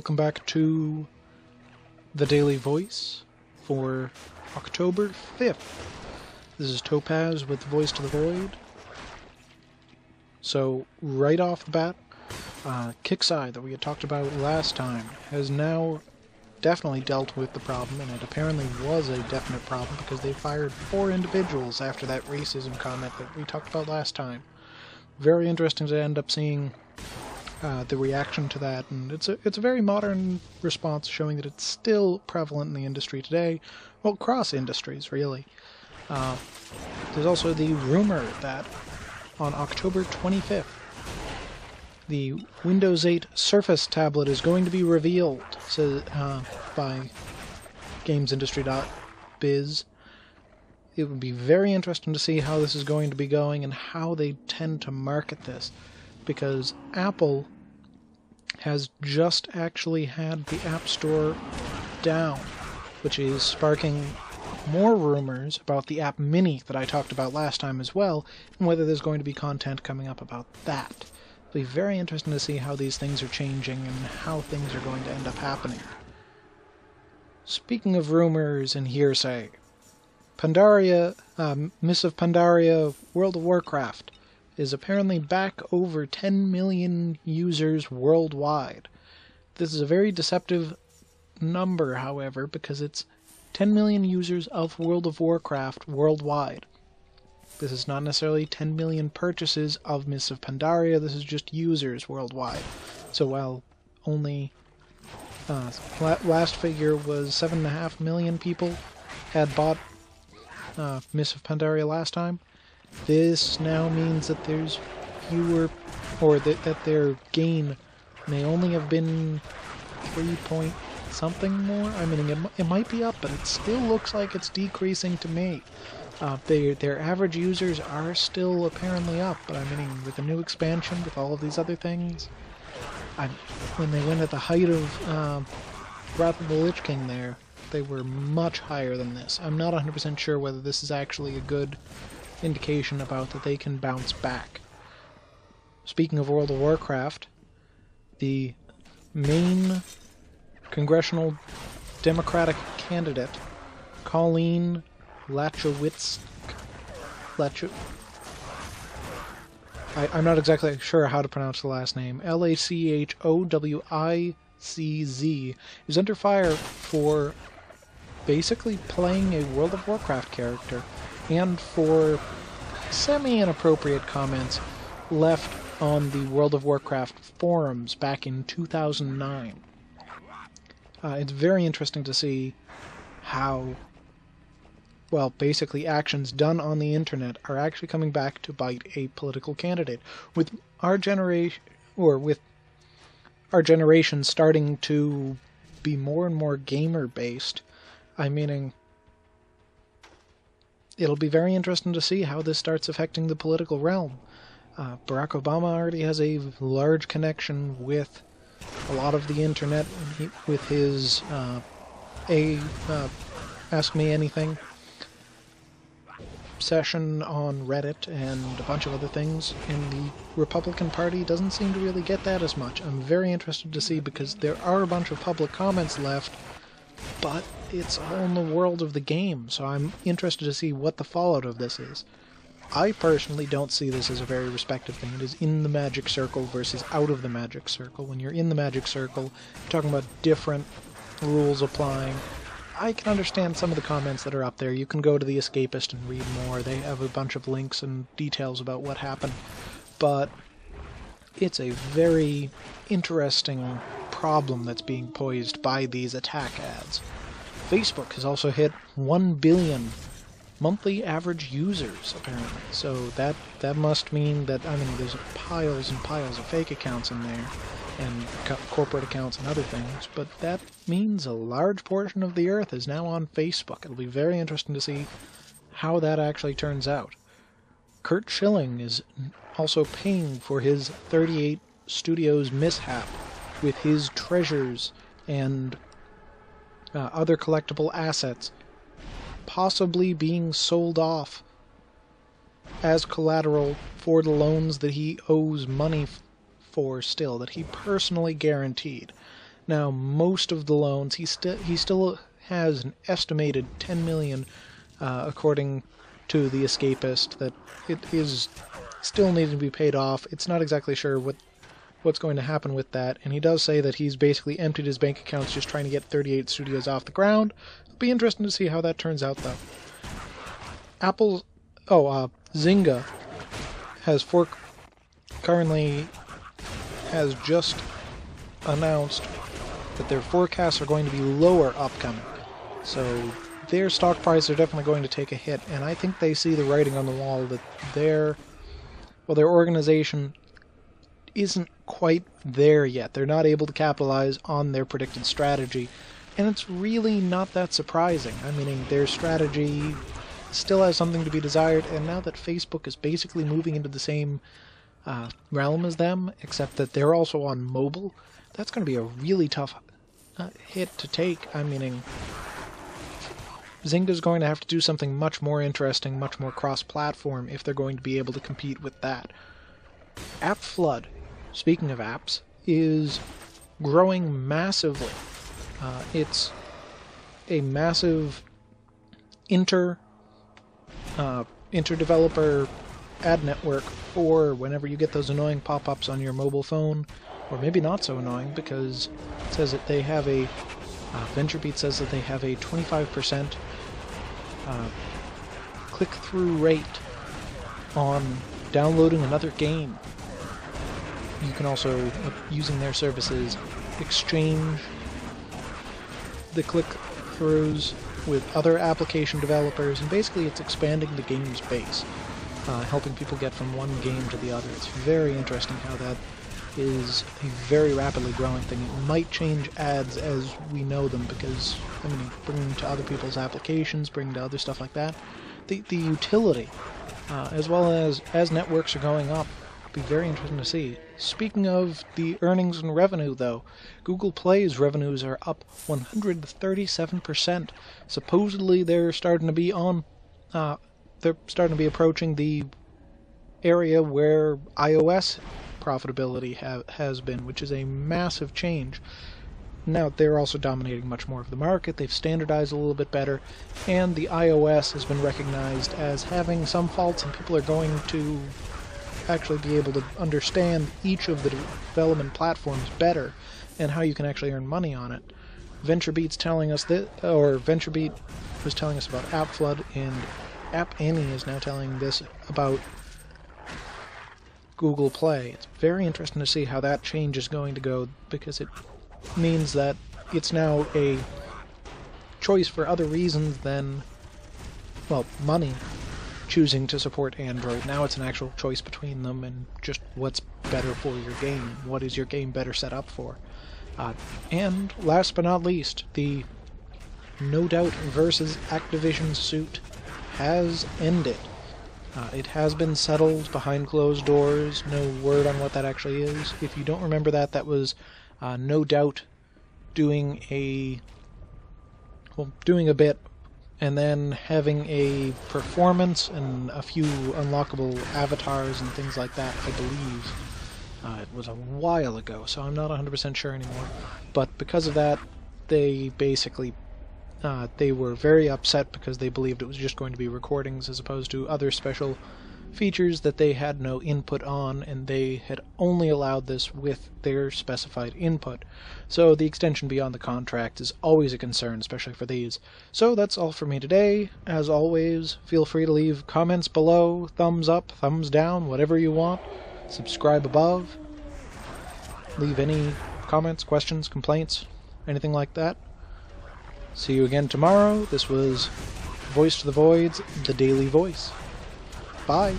welcome back to the Daily Voice for October 5th. This is Topaz with Voice to the Void. So, right off the bat, Kixeye that we had talked about last time has now definitely dealt with the problem, and it apparently was a definite problem because they fired 4 individuals after that racism comment that we talked about last time. Very interesting to end up seeing the reaction to that, and it's a very modern response showing that it's still prevalent in the industry today, well, cross industries really. There's also the rumor that on October 25th the Windows 8 Surface tablet is going to be revealed by GamesIndustry.biz. It would be very interesting to see how this is going to be going and how they tend to market this, because Apple has just actually had the App Store down, which is sparking more rumors about the App Mini that I talked about last time as well, and whether there's going to be content coming up about that. It'll be very interesting to see how these things are changing and how things are going to end up happening. Speaking of rumors and hearsay, Pandaria, Mists of Pandaria World of Warcraft is apparently back over 10 million users worldwide. This is a very deceptive number, however, because it's 10 million users of World of Warcraft worldwide. This is not necessarily 10 million purchases of Mists of Pandaria, this is just users worldwide. So while only last figure was 7.5 million people had bought Mists of Pandaria last time, this now means that there's fewer, or that their gain may only have been 3 point something more. I mean, it might be up, but it still looks like it's decreasing to me. Their average users are still apparently up, but I mean, with the new expansion, with all of these other things, when they went at the height of Wrath of the Lich King there, they were much higher than this. I'm not 100% sure whether this is actually a good indication about that they can bounce back. Speaking of World of Warcraft, the main congressional Democratic candidate, Colleen Lachowicz, I'm not exactly sure how to pronounce the last name, Lachowicz, is under fire for basically playing a World of Warcraft character and for semi-inappropriate comments left on the World of Warcraft forums back in 2009. It's very interesting to see how, well, basically actions done on the internet are actually coming back to bite a political candidate. With our generation, starting to be more and more gamer-based, meaning it'll be very interesting to see how this starts affecting the political realm. Barack Obama already has a large connection with a lot of the internet with his Ask Me Anything session on Reddit and a bunch of other things, and the Republican Party doesn't seem to really get that as much. I'm very interested to see, because there are a bunch of public comments left, but it's all in the world of the game, so I'm interested to see what the fallout of this is. I personally don't see this as a very respective thing. It is in the Magic Circle versus out of the Magic Circle. When you're in the Magic Circle, you're talking about different rules applying. I can understand some of the comments that are up there. You can go to The Escapist and read more. They have a bunch of links and details about what happened. But it's a very interesting problem that's being posed by these attack ads. Facebook has also hit 1 billion monthly average users, apparently. So that must mean that, I mean, there's piles and piles of fake accounts in there, and corporate accounts and other things, but that means a large portion of the Earth is now on Facebook. It'll be very interesting to see how that actually turns out. Curt Schilling is also paying for his 38 Studios mishap with his treasures and other collectible assets possibly being sold off as collateral for the loans that he owes money for still, that he personally guaranteed. Now, most of the loans, he still has an estimated 10 million, according to The Escapist, that it is still needing to be paid off. It's not exactly sure what's going to happen with that, and he does say that he's basically emptied his bank accounts just trying to get 38 studios off the ground. It'll be interesting to see how that turns out, though. Zynga currently has just announced that their forecasts are going to be lower upcoming. So their stock prices are definitely going to take a hit, and I think they see the writing on the wall that their organization isn't quite there yet. They're not able to capitalize on their predicted strategy, and it's really not that surprising. I mean, their strategy still has something to be desired, and now that Facebook is basically moving into the same realm as them, except that they're also on mobile, that's going to be a really tough hit to take. I mean, Zynga's going to have to do something much more interesting, much more cross-platform, if they're going to be able to compete with that. App Flood, speaking of apps, is growing massively. It's a massive inter-developer ad network for whenever you get those annoying pop-ups on your mobile phone, or maybe not so annoying, because it says that they have a VentureBeat says that they have a 25% click-through rate on downloading another game. You can also, using their services, exchange the click-throughs with other application developers, and basically it's expanding the game's base, helping people get from one game to the other. It's very interesting how that is a very rapidly growing thing. It might change ads as we know them, because, I mean, bringing to other people's applications, bringing to other stuff like that. The utility, as well as networks are going up, will be very interesting to see. Speaking of the earnings and revenue, though, Google Play's revenues are up 137%. Supposedly they're starting to be approaching the area where iOS profitability has been, which is a massive change. Now, they're also dominating much more of the market, they've standardized a little bit better, and the iOS has been recognized as having some faults, and people are going to actually be able to understand each of the development platforms better, and how you can actually earn money on it. VentureBeat was telling us about App Flood, and App Annie is now telling this about Google Play. It's very interesting to see how that change is going to go, because it means that it's now a choice for other reasons than, well, money, choosing to support Android. Now it's an actual choice between them, and just what's better for your game. What is your game better set up for? And last but not least, the No Doubt versus Activision suit has ended. It has been settled behind closed doors. No word on what that actually is. If you don't remember that, that was No Doubt doing a bit, and then having a performance and a few unlockable avatars and things like that, I believe. It was a while ago, so I'm not 100% sure anymore. But because of that, they basically they were very upset, because they believed it was just going to be recordings as opposed to other special features that they had no input on, and they had only allowed this with their specified input. So the extension beyond the contract is always a concern, especially for these. So that's all for me today. As always, feel free to leave comments below, thumbs up, thumbs down, whatever you want. Subscribe above. Leave any comments, questions, complaints, anything like that. See you again tomorrow. This was Voice to the Voids, the Daily Voice. Bye.